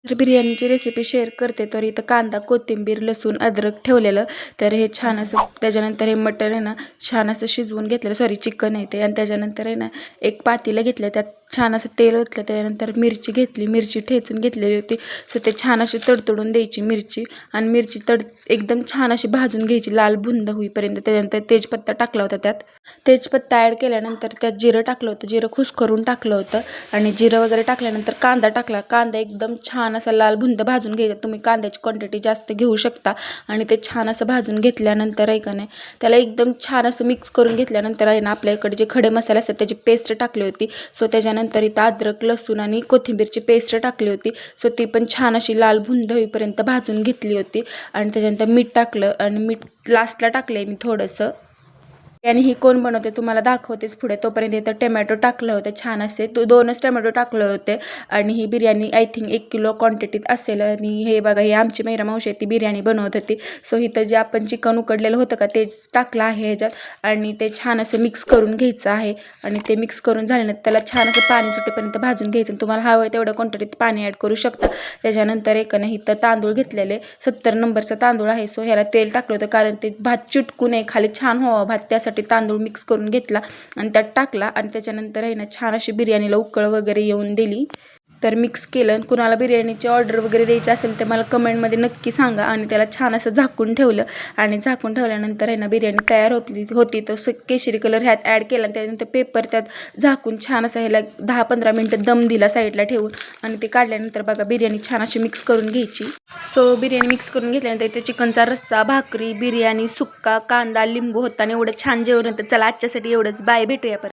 तर बिर्याणीची recipe share करते. तर इथं कांदा, कोथिंबीर, लसूण, अद्रक ठेवलेलं. तर हे छान असं त्याच्यानंतर हे मटण आहे ना छान असं शिजवून घेतलेलं, सॉरी चिकन आहे ते. आणि त्याच्यानंतर आहे ना एक पातेलं घेतलं, त्यात छान असं तेल ओतलं. त्याच्यानंतर मिरची घेतली, मिरची ठेचून घेतलेली होती. सो ते छान अशी तडतडून द्यायची मिरची. आणि मिरची एकदम छान अशी भाजून घ्यायची लाल बुंद होईपर्यंत. त्याच्यानंतर तेजपत्ता टाकला होता त्यात. तेजपत्ता ॲड केल्यानंतर त्यात जिरं टाकलं होतं, जिरं खुसकरून टाकलं होतं. आणि जिरं वगैरे टाकल्यानंतर कांदा टाकला. कांदा एकदम छान असा लाल बुंद भाजून घ्यायचा. तुम्ही कांद्याची क्वांटिटी जास्त घेऊ शकता. आणि ते छान असं भाजून घेतल्यानंतर आहे का नाही त्याला एकदम छान असं मिक्स करून घेतल्यानंतर आहे ना आपल्या इकडे जे खडे मसाले असतात त्याची पेस्ट टाकली होती. सो त्याच्यानंतर इथं अद्रक, लसूण आणि कोथिंबीरची पेस्ट टाकली होती. सो ती पण छान अशी लाल बुंद होईपर्यंत भाजून घेतली होती. आणि त्याच्यानंतर मीठ टाकलं आणि मीठ लास्टला टाकलं आहे मी थोडंसं. आणि ही कोण बनवते तुम्हाला दाखवतेच पुढे. तोपर्यंत इथं टोमॅटो टाकलं होतं छान असे 2च टोमॅटो टाकले होते. आणि ही बिर्याणी आय थिंक 1 किलो क्वांटिटीत असेल. आणि हे बघा ही आमची मैरा मावशी ती बिर्याणी बनवत होती. सो इथं जे आपण चिकन उकडलेलं होतं का तेच टाकलं आहे ह्याच्यात. आणि ते छान असं मिक्स करून घ्यायचं आहे. आणि ते मिक्स करून झाल्यानंतर त्याला छान असं पाणी सुटेपर्यंत भाजून घ्यायचं. तुम्हाला हवं आहे तेवढ्या क्वांटिटीत पाणी ॲड करू शकता. त्याच्यानंतर एक नाही इथं तांदूळ घेतलेले 70 नंबरचा तांदूळ आहे. सो ह्याला तेल टाकलं होतं कारण ते भात चिटकू नये, खाली छान व्हावा भात, त्यासाठी तांदूळ मिक्स करून घेतला आणि त्यात टाकला. आणि त्याच्यानंतर आहे ना छान अशी बिर्याणीला उकळ वगैरे येऊन दिली. तर मिक्स केलं. कुणाला बिर्याणीची ऑर्डर वगैरे द्यायची असेल तर मला कमेंटमध्ये नक्की सांगा. आणि त्याला छान असं झाकून ठेवलं. आणि झाकून ठेवल्यानंतर आहे ना बिर्याणी तयार होती. तो केशरी कलर ह्यात ॲड केला. त्यानंतर पेपर त्यात झाकून छान असं ह्याला 10-15 मिनटं दम दिला साईडला ठेवून. आणि ते काढल्यानंतर बघा बिर्याणी छान अशी मिक्स करून घ्यायची. सो बिर्याणी मिक्स करून घेतल्यानंतर इथे चिकनचा रस्सा, भाकरी, बिर्याणी, सुक्का, कांदा, लिंबू होता. आणि एवढं छान जेवण होतं. चला आजच्यासाठी एवढंच. बाय, भेटूया परत.